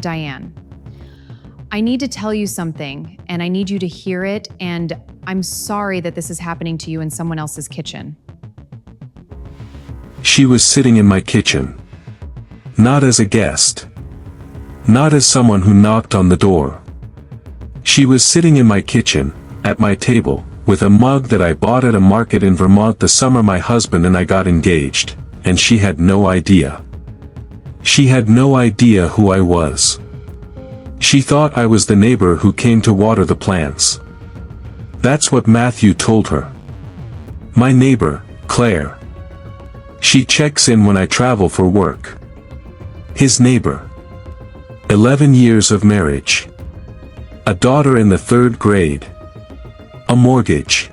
Diane, I need to tell you something, and I need you to hear it, and I'm sorry that this is happening to you in someone else's kitchen. She was sitting in my kitchen. Not as a guest. Not as someone who knocked on the door. She was sitting in my kitchen, at my table, with a mug that I bought at a market in Vermont the summer my husband and I got engaged, and she had no idea. She had no idea who I was. She thought I was the neighbor who came to water the plants. That's what Matthew told her. My neighbor, Claire. She checks in when I travel for work. His neighbor. 11 years of marriage. A daughter in the 3rd grade. A mortgage.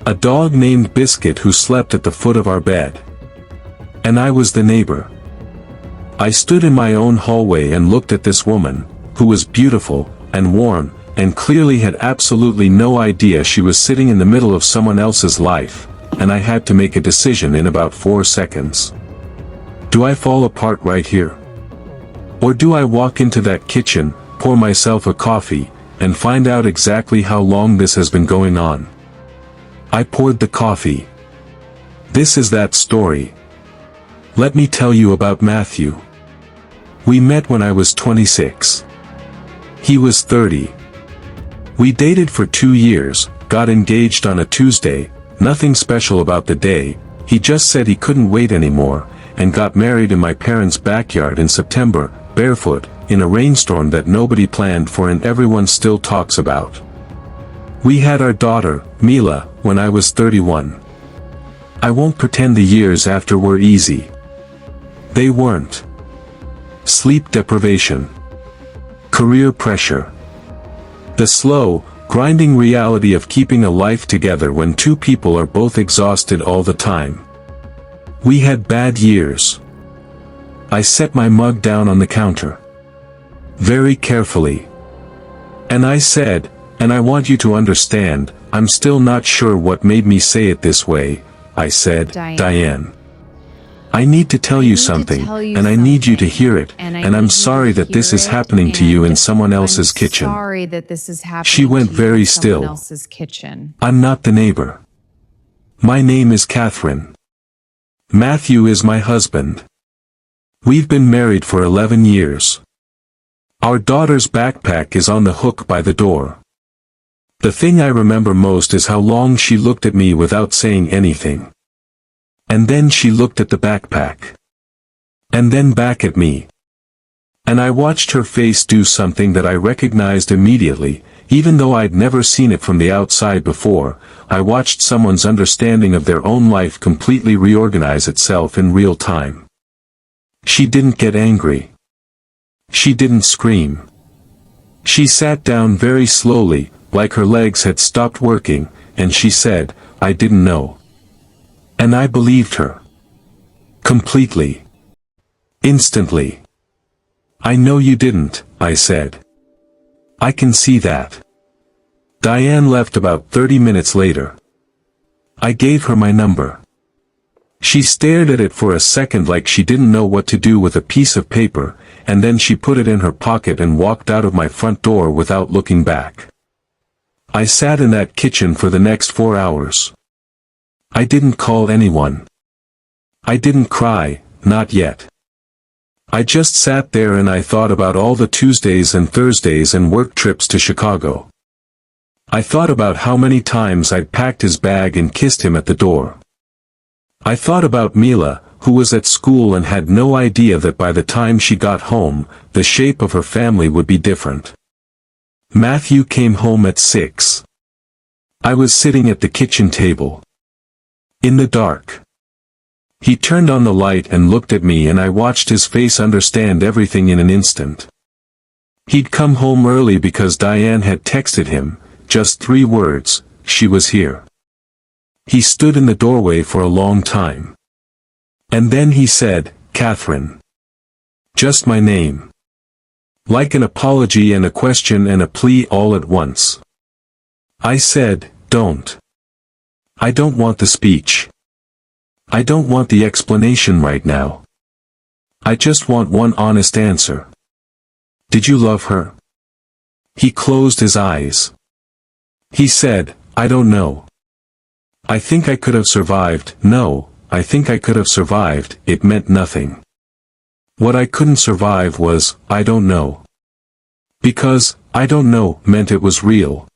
A dog named Biscuit who slept at the foot of our bed. And I was the neighbor. I stood in my own hallway and looked at this woman, who was beautiful, and warm, and clearly had absolutely no idea she was sitting in the middle of someone else's life, and I had to make a decision in about 4 seconds. Do I fall apart right here? Or do I walk into that kitchen, pour myself a coffee, and find out exactly how long this has been going on? I poured the coffee. This is that story. Let me tell you about Matthew. We met when I was 26. He was 30. We dated for 2 years, got engaged on a Tuesday, nothing special about the day, he just said he couldn't wait anymore, and got married in my parents' backyard in September, barefoot, in a rainstorm that nobody planned for and everyone still talks about. We had our daughter, Mila, when I was 31. I won't pretend the years after were easy. They weren't. Sleep deprivation. Career pressure. The slow, grinding reality of keeping a life together when two people are both exhausted all the time. We had bad years. I set my mug down on the counter. Very carefully. And I said, and I want you to understand, I'm still not sure what made me say it this way, I said, Diane. I need to tell you something, and I need you to hear it, and I'm sorry that this is happening to you in someone else's kitchen. She went very still. I'm not the neighbor. My name is Catherine. Matthew is my husband. We've been married for 11 years. Our daughter's backpack is on the hook by the door. The thing I remember most is how long she looked at me without saying anything. And then she looked at the backpack. And then back at me. And I watched her face do something that I recognized immediately, even though I'd never seen it from the outside before. I watched someone's understanding of their own life completely reorganize itself in real time. She didn't get angry. She didn't scream. She sat down very slowly, like her legs had stopped working, and she said, I didn't know. And I believed her. Completely. Instantly. I know you didn't, I said. I can see that. Diane left about 30 minutes later. I gave her my number. She stared at it for a second like she didn't know what to do with a piece of paper, and then she put it in her pocket and walked out of my front door without looking back. I sat in that kitchen for the next 4 hours. I didn't call anyone. I didn't cry, not yet. I just sat there and I thought about all the Tuesdays and Thursdays and work trips to Chicago. I thought about how many times I'd packed his bag and kissed him at the door. I thought about Mila, who was at school and had no idea that by the time she got home, the shape of her family would be different. Matthew came home at 6. I was sitting at the kitchen table. In the dark. He turned on the light and looked at me and I watched his face understand everything in an instant. He'd come home early because Diane had texted him, just 3 words, she was here. He stood in the doorway for a long time. And then he said, Catherine. Just my name. Like an apology and a question and a plea all at once. I said, don't. I don't want the speech. I don't want the explanation right now. I just want one honest answer. Did you love her? He closed his eyes. He said, I don't know. I think I could have survived. No, I think I could have survived. It meant nothing. What I couldn't survive was, I don't know. Because, I don't know, meant it was real.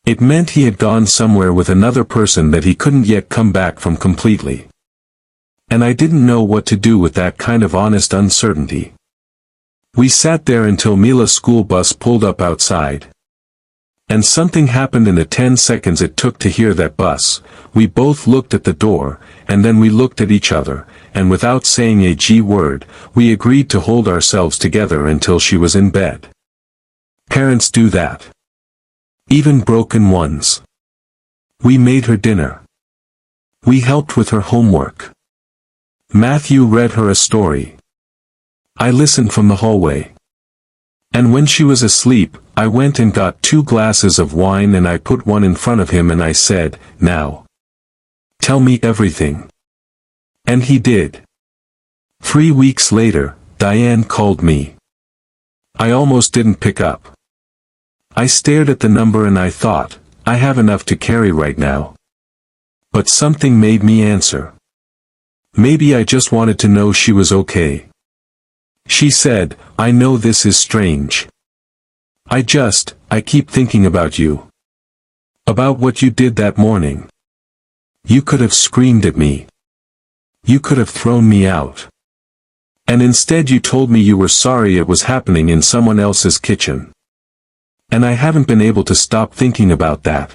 It meant he had gone somewhere with another person that he couldn't yet come back from completely. And I didn't know what to do with that kind of honest uncertainty. We sat there until Mila's school bus pulled up outside. And something happened in the 10 seconds it took to hear that bus. We both looked at the door, and then we looked at each other, and without saying a G word, we agreed to hold ourselves together until she was in bed. Parents do that. Even broken ones. We made her dinner. We helped with her homework. Matthew read her a story. I listened from the hallway. And when she was asleep, I went and got 2 glasses of wine and I put one in front of him and I said, now. Tell me everything. And he did. 3 weeks later, Diane called me. I almost didn't pick up. I stared at the number and I thought, I have enough to carry right now. But something made me answer. Maybe I just wanted to know she was okay. She said, I know this is strange. I keep thinking about you. About what you did that morning. You could have screamed at me. You could have thrown me out. And instead you told me you were sorry it was happening in someone else's kitchen. And I haven't been able to stop thinking about that.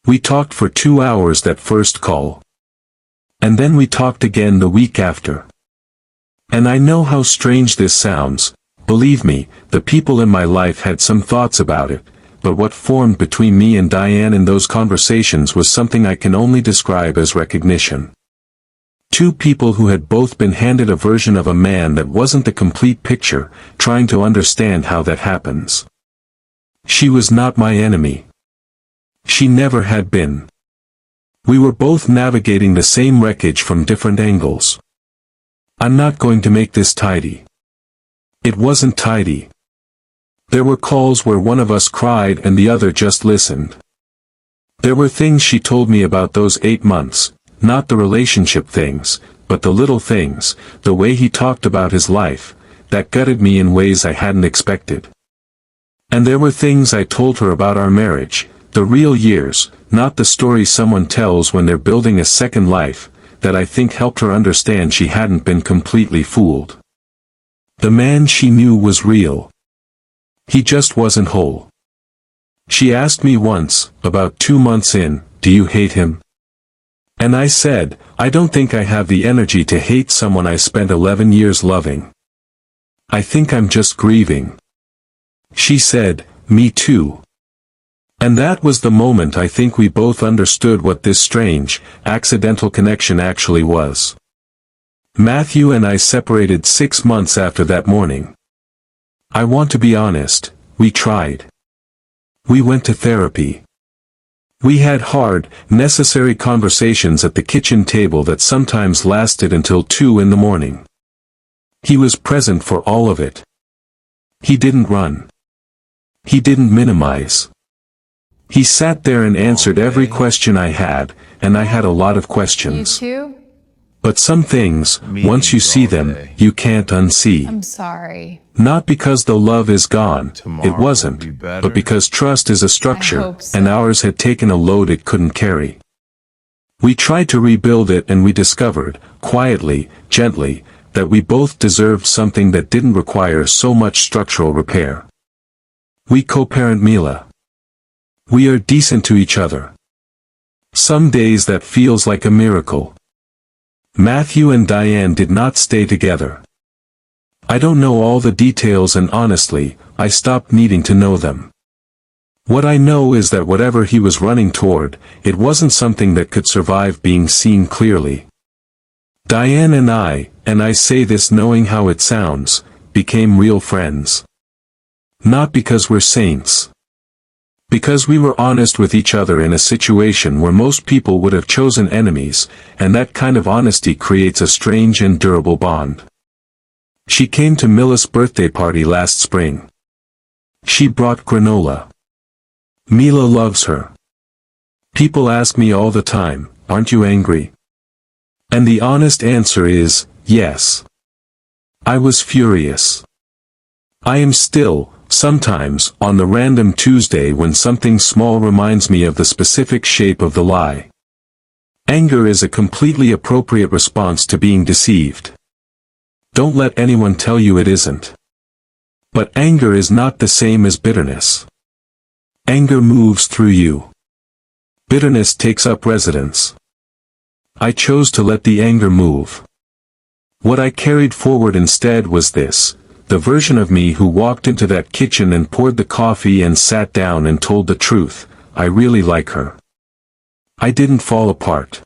We talked for 2 hours that first call. And then we talked again the week after. And I know how strange this sounds, believe me, the people in my life had some thoughts about it, but what formed between me and Diane in those conversations was something I can only describe as recognition. 2 people who had both been handed a version of a man that wasn't the complete picture, trying to understand how that happens. She was not my enemy. She never had been. We were both navigating the same wreckage from different angles. I'm not going to make this tidy. It wasn't tidy. There were calls where one of us cried and the other just listened. There were things she told me about those 8 months, not the relationship things, but the little things, the way he talked about his life, that gutted me in ways I hadn't expected. And there were things I told her about our marriage, the real years, not the story someone tells when they're building a second life, that I think helped her understand she hadn't been completely fooled. The man she knew was real. He just wasn't whole. She asked me once, about 2 months in, do you hate him? And I said, I don't think I have the energy to hate someone I spent 11 years loving. I think I'm just grieving. She said, me too. And that was the moment I think we both understood what this strange, accidental connection actually was. Matthew and I separated 6 months after that morning. I want to be honest, we tried. We went to therapy. We had hard, necessary conversations at the kitchen table that sometimes lasted until 2 in the morning. He was present for all of it. He didn't run. He didn't minimize. He sat there and answered every question I had, and I had a lot of questions. You too? But some things, once you see them, you can't unsee. I'm sorry. Not because the love is gone, it wasn't, but because trust is a structure, and ours had taken a load it couldn't carry. We tried to rebuild it and we discovered, quietly, gently, that we both deserved something that didn't require so much structural repair. We co-parent Mila. We are decent to each other. Some days that feels like a miracle. Matthew and Diane did not stay together. I don't know all the details and honestly, I stopped needing to know them. What I know is that whatever he was running toward, it wasn't something that could survive being seen clearly. Diane and I say this knowing how it sounds, became real friends. Not because we're saints. Because we were honest with each other in a situation where most people would have chosen enemies, and that kind of honesty creates a strange and durable bond. She came to Mila's birthday party last spring. She brought granola. Mila loves her. People ask me all the time, aren't you angry? And the honest answer is, yes. I was furious. I am still, sometimes, on the random Tuesday when something small reminds me of the specific shape of the lie. Anger is a completely appropriate response to being deceived. Don't let anyone tell you it isn't. But anger is not the same as bitterness. Anger moves through you. Bitterness takes up residence. I chose to let the anger move. What I carried forward instead was this, the version of me who walked into that kitchen and poured the coffee and sat down and told the truth, I really like her. I didn't fall apart.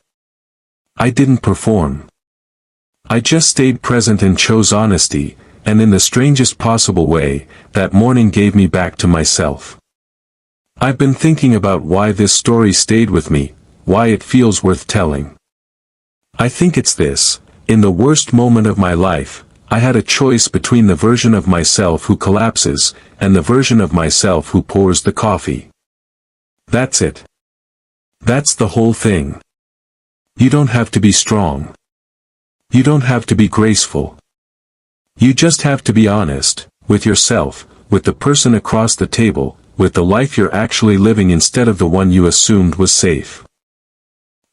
I didn't perform. I just stayed present and chose honesty, and in the strangest possible way, that morning gave me back to myself. I've been thinking about why this story stayed with me, why it feels worth telling. I think it's this, in the worst moment of my life, I had a choice between the version of myself who collapses, and the version of myself who pours the coffee. That's it. That's the whole thing. You don't have to be strong. You don't have to be graceful. You just have to be honest, with yourself, with the person across the table, with the life you're actually living instead of the one you assumed was safe.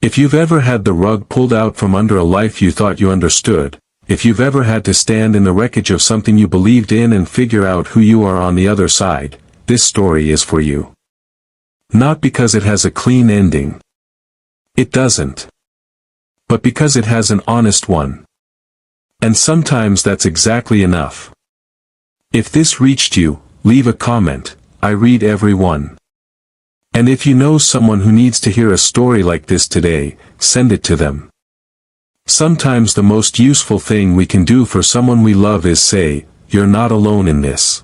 If you've ever had the rug pulled out from under a life you thought you understood, if you've ever had to stand in the wreckage of something you believed in and figure out who you are on the other side, this story is for you. Not because it has a clean ending. It doesn't. But because it has an honest one. And sometimes that's exactly enough. If this reached you, leave a comment, I read every one. And if you know someone who needs to hear a story like this today, send it to them. Sometimes the most useful thing we can do for someone we love is say, you're not alone in this.